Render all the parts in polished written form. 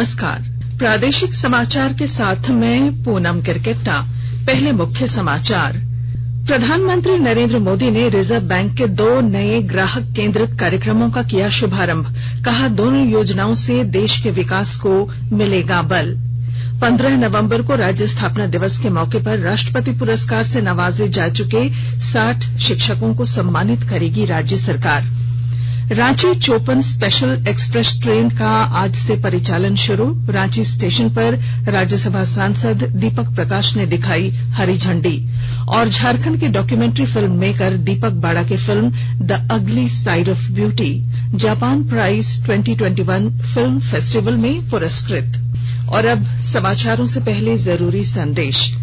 नमस्कार। प्रादेशिक समाचार के साथ मैं पूनम किरकेट्टा। पहले मुख्य समाचार। प्रधानमंत्री नरेंद्र मोदी ने रिजर्व बैंक के 2 नए ग्राहक केंद्रित कार्यक्रमों का किया शुभारंभ। कहा, दोनों योजनाओं से देश के विकास को मिलेगा बल। 15 नवंबर को राज्य स्थापना दिवस के मौके पर राष्ट्रपति पुरस्कार से नवाजे जा चुके 60 शिक्षकों को सम्मानित करेगी राज्य सरकार। Ranchi Chopan special express train का आज से परिचालन शुरू। रांची स्टेशन पर राज्यसभा सांसद दीपक प्रकाश ने दिखाई हरी झंडी। और झारखंड के documentary film maker Deepak Bara की film the ugly side of beauty Japan prize 2021 film festival में पुरस्कृत। और अब समाचारों से पहले जरूरी संदेश।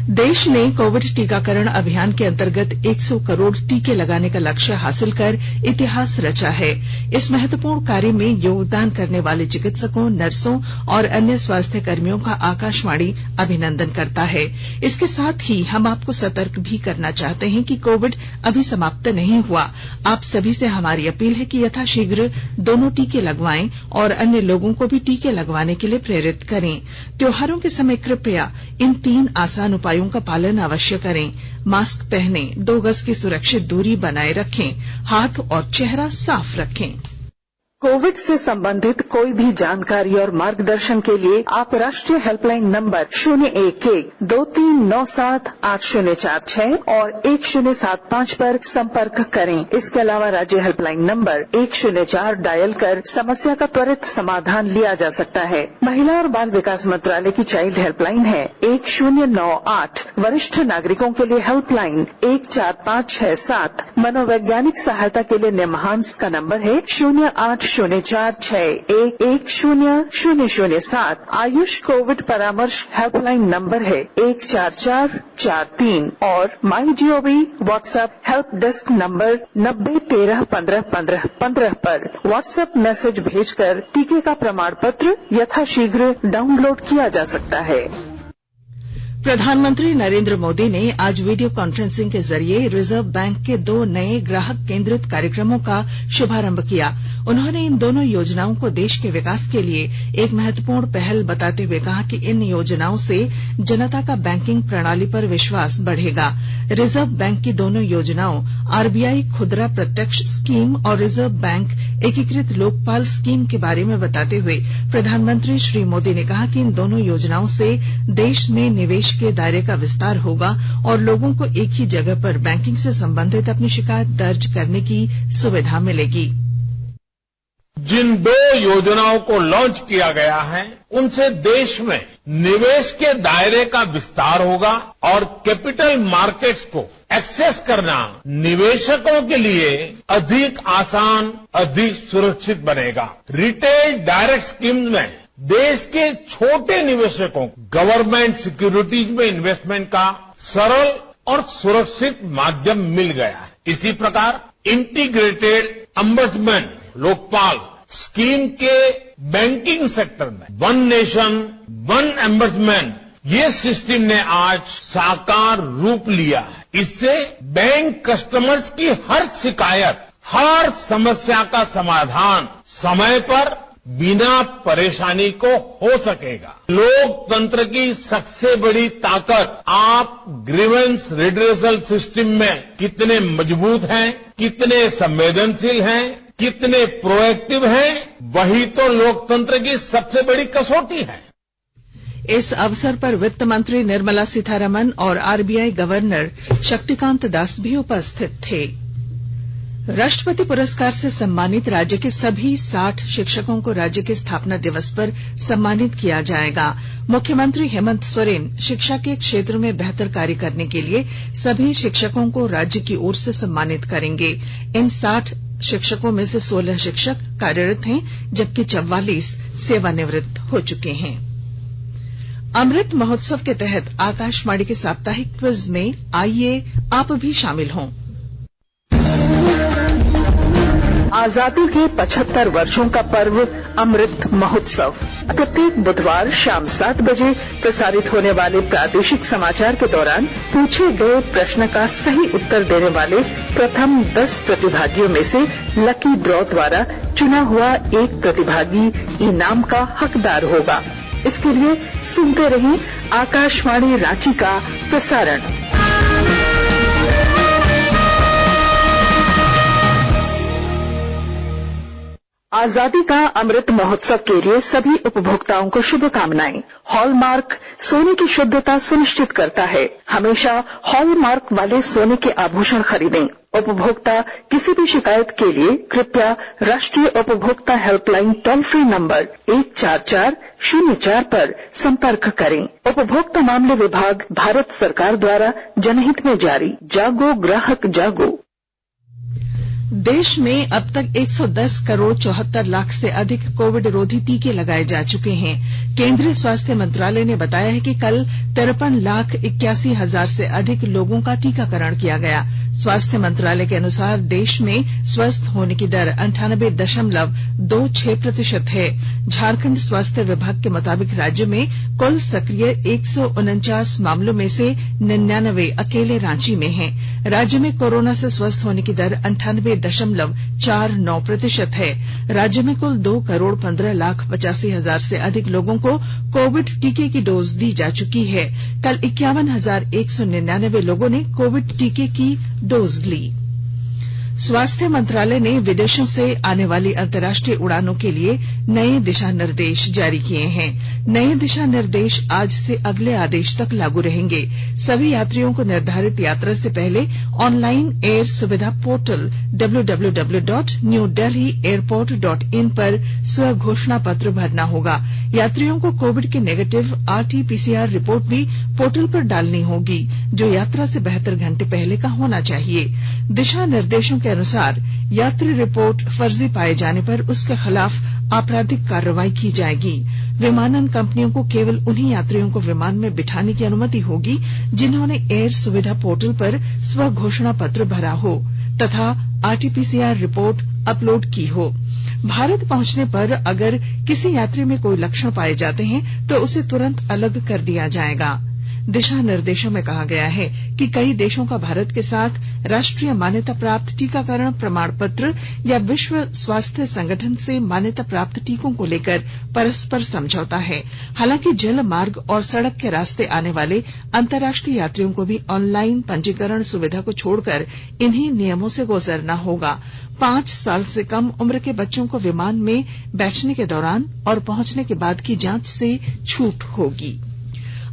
देश ने कोविड टीकाकरण अभियान के अंतर्गत 100 करोड़ टीके लगाने का लक्ष्य हासिल कर इतिहास रचा है। इस महत्वपूर्ण कार्य में योगदान करने वाले चिकित्सकों, नर्सों और अन्य स्वास्थ्य कर्मियों का आकाशवाणी अभिनंदन करता है। इसके साथ ही हम आपको सतर्क भी करना चाहते हैं कि कोविड अभी समाप्त नहीं हुआ। आप सभी से हमारी अपील है कि यथाशीघ्र दोनों टीके लगवाएं और अन्य लोगों को भी टीके लगवाने के लिए प्रेरित करें। त्योहारों के समय कृपया इन 3 आसान उपायों का पालन अवश्य करें। मास्क पहनें, 2 गज की सुरक्षित दूरी बनाए रखें, हाथ और चेहरा साफ रखें। कोविड से संबंधित कोई भी जानकारी और मार्गदर्शन के लिए आप राष्ट्रीय हेल्पलाइन नंबर 0112397846 और 1075 पर संपर्क करें। इसके अलावा राज्य हेल्पलाइन नंबर 104 डायल कर समस्या का त्वरित समाधान लिया जा सकता है। महिला और बाल विकास मंत्रालय की चाइल्ड हेल्पलाइन है 1098। वरिष्ठ नागरिकों के लिए हेल्पलाइन 14567। मनोवैज्ञानिक सहायता के लिए निमहांस का नंबर है 0804611007। आयुष कोविड परामर्श हेल्पलाइन नंबर है 14443 और MyGov WhatsApp help desk number 9013151515 पर व्हाट्सएप मैसेज भेजकर टीके का प्रमाण पत्र यथाशीघ्र डाउनलोड किया जा सकता है। प्रधानमंत्री नरेंद्र मोदी ने आज वीडियो कॉन्फ्रेंसिंग के जरिए रिजर्व बैंक के 2 नए ग्राहक केंद्रित कार्यक्रमों का शुभारंभ किया। उन्होंने इन दोनों योजनाओं को देश के विकास के लिए एक महत्वपूर्ण पहल बताते हुए कहा कि इन योजनाओं से जनता का बैंकिंग प्रणाली पर विश्वास बढ़ेगा। रिजर्व बैंक की दोनों योजनाओं आरबीआई खुदरा प्रत्यक्ष स्कीम और रिजर्व बैंक एकीकृत लोकपाल स्कीम के बारे में बताते हुए प्रधानमंत्री श्री मोदी ने कहा कि इन दोनों योजनाओं से देश में निवेश के दायरे का विस्तार होगा और लोगों को एक ही जगह पर बैंकिंग से संबंधित अपनी शिकायत दर्ज करने की सुविधा मिलेगी। जिन 2 योजनाओं को लॉन्च किया गया है उनसे देश में निवेश के दायरे का विस्तार होगा और कैपिटल मार्केट्स को एक्सेस करना निवेशकों के लिए अधिक आसान, अधिक सुरक्षित बनेगा। रिटेल डायरेक्ट स्कीम्स में देश के छोटे निवेशकों को गवर्नमेंट सिक्योरिटीज में इन्वेस्टमेंट का सरल और सुरक्षित माध्यम मिल गया है। इसी प्रकार इंटीग्रेटेड अम्बर्समेंट लोकपाल स्कीम के बैंकिंग सेक्टर में वन नेशन वन एम्बर्समेंट ये सिस्टम ने आज साकार रूप लिया है। इससे बैंक कस्टमर्स की हर शिकायत, हर समस्या का समाधान समय पर बिना परेशानी को हो सकेगा। लोकतंत्र की सबसे बड़ी ताकत आप ग्रीवेंस रिड्रेसल सिस्टम में कितने मजबूत हैं, कितने संवेदनशील हैं, कितने प्रोएक्टिव हैं, वही तो लोकतंत्र की सबसे बड़ी कसौटी है। इस अवसर पर वित्त मंत्री निर्मला सीतारमण और आरबीआई गवर्नर शक्तिकांत दास भी उपस्थित थे। राष्ट्रपति पुरस्कार से सम्मानित राज्य के सभी 60 शिक्षकों को राज्य के स्थापना दिवस पर सम्मानित किया जाएगा। मुख्यमंत्री हेमंत सोरेन शिक्षा के क्षेत्र में बेहतर कार्य करने के लिए सभी शिक्षकों को राज्य की ओर से सम्मानित करेंगे। इन 60 शिक्षकों में से 16 शिक्षक कार्यरत हैं, जबकि 44 सेवानिवृत्त हो चुके हैं। अमृत महोत्सव के तहत आकाशवाणी के साप्ताहिक क्विज में आइए आप भी शामिल हों। आजादी के 75 वर्षों का पर्व अमृत महोत्सव। प्रत्येक बुधवार शाम 7 बजे प्रसारित होने वाले प्रादेशिक समाचार के दौरान पूछे गए प्रश्न का सही उत्तर देने वाले प्रथम 10 प्रतिभागियों में से लकी ड्रॉ द्वारा चुना हुआ एक प्रतिभागी इनाम का हकदार होगा। इसके लिए सुनते रहें आकाशवाणी रांची का प्रसारण। आजादी का अमृत महोत्सव के लिए सभी उपभोक्ताओं को शुभकामनाएं। हॉलमार्क सोने की शुद्धता सुनिश्चित करता है। हमेशा हॉलमार्क वाले सोने के आभूषण खरीदें। उपभोक्ता किसी भी शिकायत के लिए कृपया राष्ट्रीय उपभोक्ता हेल्पलाइन टोल फ्री नंबर 14404 पर संपर्क करें। उपभोक्ता मामले विभाग, भारत सरकार द्वारा जनहित में जारी। जागो ग्राहक जागो। देश में अब तक 110 करोड़ 74 लाख से अधिक कोविड रोधी टीके लगाए जा चुके हैं। केंद्रीय स्वास्थ्य मंत्रालय ने बताया है कि कल 53,81,000 से अधिक लोगों का टीकाकरण किया गया। स्वास्थ्य मंत्रालय के अनुसार देश में स्वस्थ होने की दर 98.26% है। झारखंड स्वास्थ्य विभाग के मुताबिक राज्य में कुल सक्रिय 149 मामलों में से 99 अकेले रांची में हैं। राज्य में कोरोना से स्वस्थ होने की दर 98.49% है। राज्य में कुल 2,15,85,000 से अधिक लोगों को कोविड टीके की डोज दी जा चुकी है। कल 51,199 लोगों ने कोविड टीके की डोज ली। स्वास्थ्य मंत्रालय ने विदेशों से आने वाली अंतर्राष्ट्रीय उड़ानों के लिए नए दिशा निर्देश जारी किए हैं। नए दिशा निर्देश आज से अगले आदेश तक लागू रहेंगे। सभी यात्रियों को निर्धारित यात्रा से पहले ऑनलाइन एयर सुविधा पोर्टल www.newdelhieairport.in पर स्व घोषणा पत्र भरना होगा। यात्रियों को कोविड की नेगेटिव RT-PCR रिपोर्ट भी पोर्टल पर डालनी होगी, जो यात्रा से 72 घंटे पहले का होना चाहिए। दिशा निर्देशों के अनुसार यात्री रिपोर्ट फर्जी पाए जाने पर उसके खिलाफ आपराधिक कार्रवाई की जाएगी। विमानन कंपनियों को केवल उन्हीं यात्रियों को विमान में बिठाने की अनुमति होगी जिन्होंने एयर सुविधा पोर्टल पर स्व घोषणा पत्र भरा हो तथा RT-PCR रिपोर्ट अपलोड की हो। भारत पहुंचने पर अगर किसी यात्री में कोई लक्षण पाए जाते हैं तो उसे तुरंत अलग कर दिया जाएगा। दिशा निर्देशों में कहा गया है कि कई देशों का भारत के साथ राष्ट्रीय मान्यता प्राप्त टीकाकरण प्रमाण पत्र या विश्व स्वास्थ्य संगठन से मान्यता प्राप्त टीकों को लेकर परस्पर समझौता है। हालांकि जल मार्ग और सड़क के रास्ते आने वाले अंतर्राष्ट्रीय यात्रियों को भी ऑनलाइन पंजीकरण सुविधा को छोड़कर इन्हीं नियमों से गुजरना होगा। 5 साल से कम उम्र के बच्चों को विमान में बैठने के दौरान और पहुंचने के बाद की जांच से छूट होगी।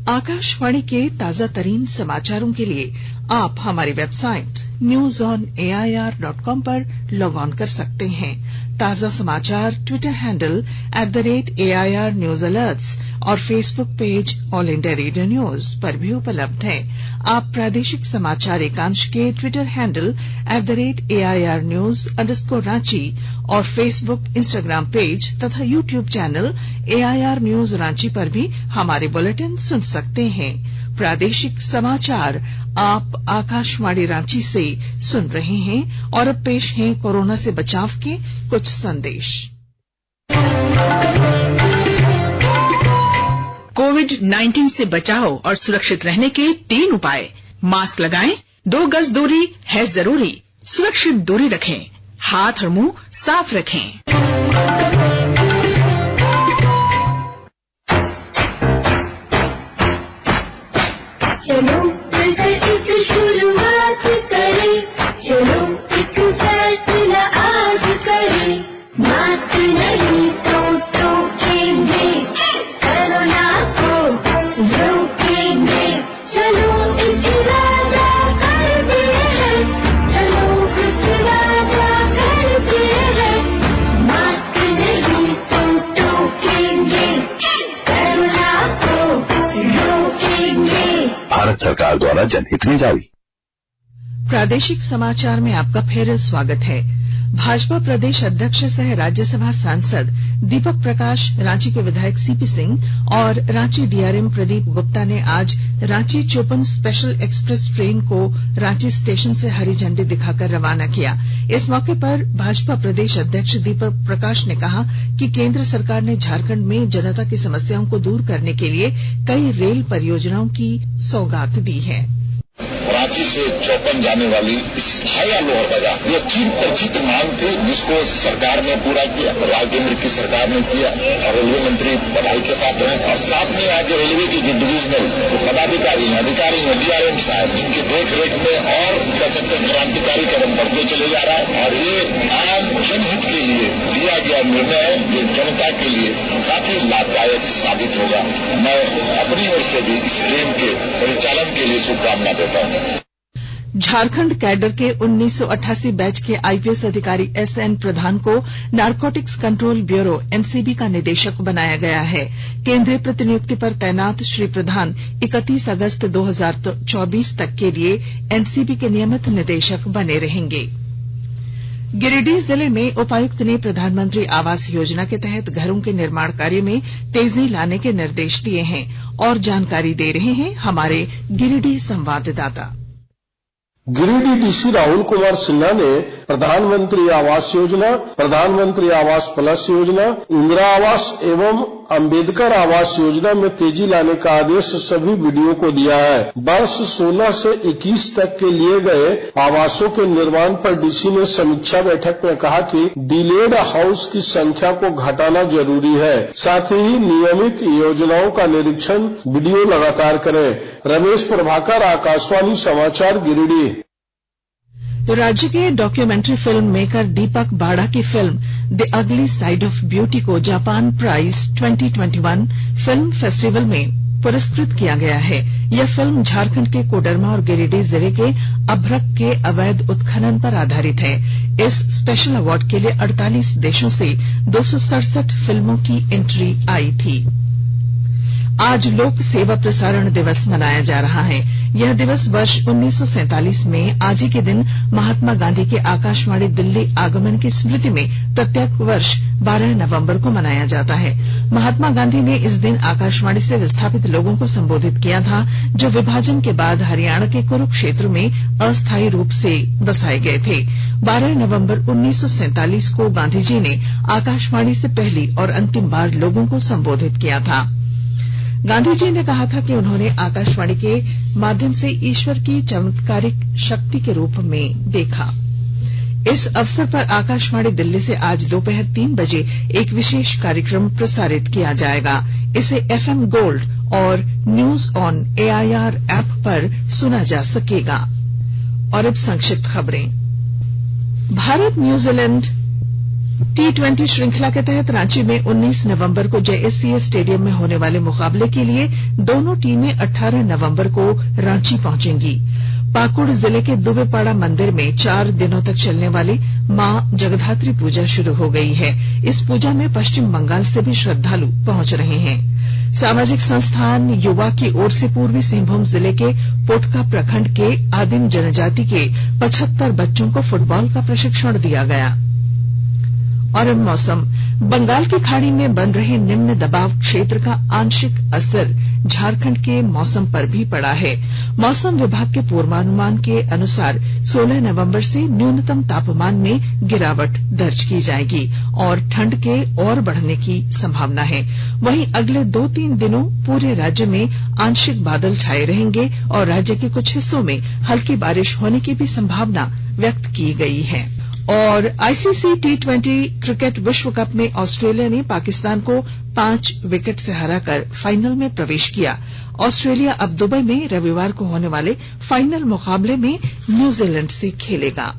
आकाशवाणी के ताजा तरीन समाचारों के लिए आप हमारी वेबसाइट newsonair.com पर लॉग ऑन कर सकते हैं। ताजा समाचार Twitter handle @AIR News Alerts और Facebook page all India radio news पर भी उपलब्ध है। आप प्रादेशिक समाचार एकांश के ट्विटर हैंडल @AIR News_Ranchi और फेसबुक, इंस्टाग्राम पेज तथा YouTube channel AIR News Ranchi पर भी हमारे बुलेटिन सुन सकते हैं। प्रादेशिक समाचार आप आकाशवाणी रांची से सुन रहे हैं और अब पेश हैं कोरोना से बचाव के कुछ संदेश। कोविड-19 से बचाव और सुरक्षित रहने के 3 उपाय। मास्क लगाएं, 2 गज दूरी है जरूरी, सुरक्षित दूरी रखें, हाथ और मुंह साफ रखें। चलो मिलकर एक शुरुआत करें, चलो एक फैसला आज करें। मास्क नहीं तो टोकेंगे, कोरोना को रोकेंगे। चलो एक वादा करते हैं, चलो एक वादा करते हैं। मास्क नहीं तो टोकेंगे, कोरोना को रोकेंगे। भारत सरकार द्वारा जनहित में जारी। प्रादेशिक समाचार में आपका फिर स्वागत है। भाजपा प्रदेश अध्यक्ष सह राज्यसभा सांसद दीपक प्रकाश, रांची के विधायक सीपी सिंह और रांची डीआरएम प्रदीप गुप्ता ने आज Ranchi Chopan special express train को रांची स्टेशन से हरी झंडी दिखाकर रवाना किया। इस मौके पर भाजपा प्रदेश अध्यक्ष दीपक प्रकाश ने कहा कि केंद्र सरकार ने झारखंड में जनता की समस्याओं को दूर करने के लिए कई रेल परियोजनाओं की सौगात दी है। रांची से चौपन जाने वाली इस हाया लोहरदगा ये चिर परिचित मांग थी, जिसको सरकार ने पूरा किया, राज्य केंद्र की सरकार ने किया और रेलवे मंत्री बधाई के पात्र हैं। और साथ में आज रेलवे की जो डिविजनल पदाधिकारी हैं, अधिकारी हैं, डीआरएम साहब, जिनकी देख रेख में और क्या कहते हैं क्रांतिकारी कदम बढ़ते चले जा रहा है। और ये आम जनहित के लिए लिया गया निर्णय है, जो जनता के लिए काफी लाभदायक साबित होगा। मैं अपनी ओर से भी इस ट्रेन के परिचालन के लिए शुभकामना देता हूँ। झारखंड कैडर के 1988 बैच के आईपीएस अधिकारी एसएन प्रधान को नारकोटिक्स कंट्रोल ब्यूरो एनसीबी का निदेशक बनाया गया है। केंद्रीय प्रतिनियुक्ति पर तैनात श्री प्रधान 31 अगस्त 2024 तक के लिए एनसीबी के नियमित निदेशक बने रहेंगे। गिरिडीह जिले में उपायुक्त ने प्रधानमंत्री आवास योजना के तहत घरों के निर्माण कार्य में तेजी लाने के निर्देश दिए हैं और जानकारी दे रहे हैं हमारे गिरिडीह संवाददाता। गिरिडीह डीसी राहुल कुमार सिन्हा ने प्रधानमंत्री आवास योजना, प्रधानमंत्री आवास प्लस योजना, इंदिरा आवास एवं अंबेडकर आवास योजना में तेजी लाने का आदेश सभी बीडीओ को दिया है। वर्ष 16 से 21 तक के लिए गए आवासों के निर्माण पर डीसी ने समीक्षा बैठक में कहा कि डिलेड हाउस की संख्या को घटाना जरूरी है। साथ ही नियमित योजनाओं का निरीक्षण बीडीओ लगातार करें। रमेश प्रभाकर, आकाशवाणी समाचार, गिरिडीह। राज्य के documentary film maker Deepak Bara की film the ugly side of beauty को जापान प्राइज 2021 फिल्म फेस्टिवल में पुरस्कृत किया गया है। यह फिल्म झारखंड के कोडरमा और गिरिडीह जिले के अभ्रक के अवैध उत्खनन पर आधारित है। इस स्पेशल अवार्ड के लिए 48 देशों से 267 फिल्मों की एंट्री आई थी। आज लोक सेवा प्रसारण दिवस मनाया जा रहा है। यह दिवस वर्ष 1947 में आज ही के दिन महात्मा गांधी के आकाशवाणी दिल्ली आगमन की स्मृति में प्रत्येक वर्ष 12 नवंबर को मनाया जाता है। महात्मा गांधी ने इस दिन आकाशवाणी से विस्थापित लोगों को संबोधित किया था, जो विभाजन के बाद हरियाणा के कुरुक्षेत्र में अस्थायी रूप से बसाए गए थे। 12 नवंबर 1947 को गांधी जी ने आकाशवाणी से पहली और अंतिम बार लोगों को संबोधित किया था। गांधी जी ने कहा था कि उन्होंने आकाशवाणी के माध्यम से ईश्वर की चमत्कारिक शक्ति के रूप में देखा। इस अवसर पर आकाशवाणी दिल्ली से आज दोपहर 3 बजे एक विशेष कार्यक्रम प्रसारित किया जाएगा। इसे एफएम गोल्ड और न्यूज ऑन एआईआर ऐप पर सुना जा सकेगा। और अब संक्षिप्त खबरें। भारत न्यूजीलैंड T20 श्रृंखला के तहत रांची में 19 नवंबर को जेएससीए स्टेडियम में होने वाले मुकाबले के लिए दोनों टीमें 18 नवंबर को रांची पहुंचेंगी। पाकुड़ जिले के दुबेपाड़ा मंदिर में 4 दिनों तक चलने वाली मां जगधात्री पूजा शुरू हो गई है। इस पूजा में पश्चिम बंगाल से भी श्रद्धालु पहुंच रहे हैं। सामाजिक संस्थान युवा की ओर से पूर्वी सिंहभूम जिले के पोटका प्रखंड के आदिम जनजाति के 75 बच्चों को फुटबॉल का प्रशिक्षण दिया गया। और अब मौसम। बंगाल की खाड़ी में बन रहे निम्न दबाव क्षेत्र का आंशिक असर झारखंड के मौसम पर भी पड़ा है। मौसम विभाग के पूर्वानुमान के अनुसार 16 नवंबर से न्यूनतम तापमान में गिरावट दर्ज की जाएगी और ठंड के और बढ़ने की संभावना है। वहीं अगले 2-3 दिनों पूरे राज्य में आंशिक बादल छाए रहेंगे और राज्य के कुछ हिस्सों में हल्की बारिश होने की भी संभावना व्यक्त की गई है। और आईसीसी T20 क्रिकेट विश्व कप में ऑस्ट्रेलिया ने पाकिस्तान को 5 विकेट से हराकर फाइनल में प्रवेश किया। ऑस्ट्रेलिया अब दुबई में रविवार को होने वाले फाइनल मुकाबले में न्यूजीलैंड से खेलेगा।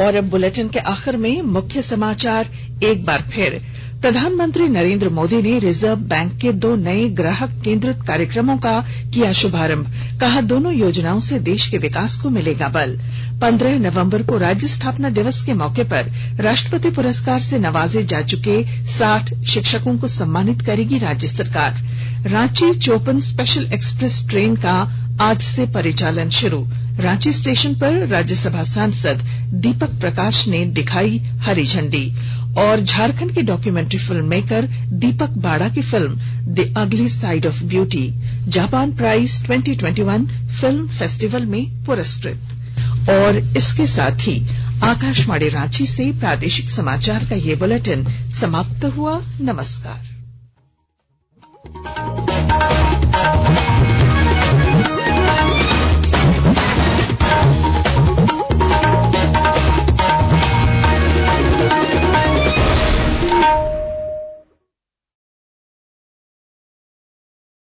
और अब बुलेटिन के आखिर में मुख्य समाचार एक बार फिर। प्रधानमंत्री नरेंद्र मोदी ने रिजर्व बैंक के 2 नए ग्राहक केंद्रित कार्यक्रमों का किया शुभारंभ। कहा, दोनों योजनाओं से देश के विकास को मिलेगा बल। 15 नवंबर को राज्य स्थापना दिवस के मौके पर राष्ट्रपति पुरस्कार से नवाजे जा चुके 60 शिक्षकों को सम्मानित करेगी राज्य सरकार। Ranchi Chopan special express train का आज से परिचालन शुरू। रांची स्टेशन पर राज्यसभा सांसद दीपक प्रकाश ने दिखाई हरी झंडी। और झारखंड के documentary film maker Deepak Bara की film the ugly side of beauty Japan prize 2021 film festival में पुरस्कृत। और इसके साथ ही आकाशवाणी रांची से प्रादेशिक समाचार का ये बुलेटिन समाप्त हुआ। नमस्कार।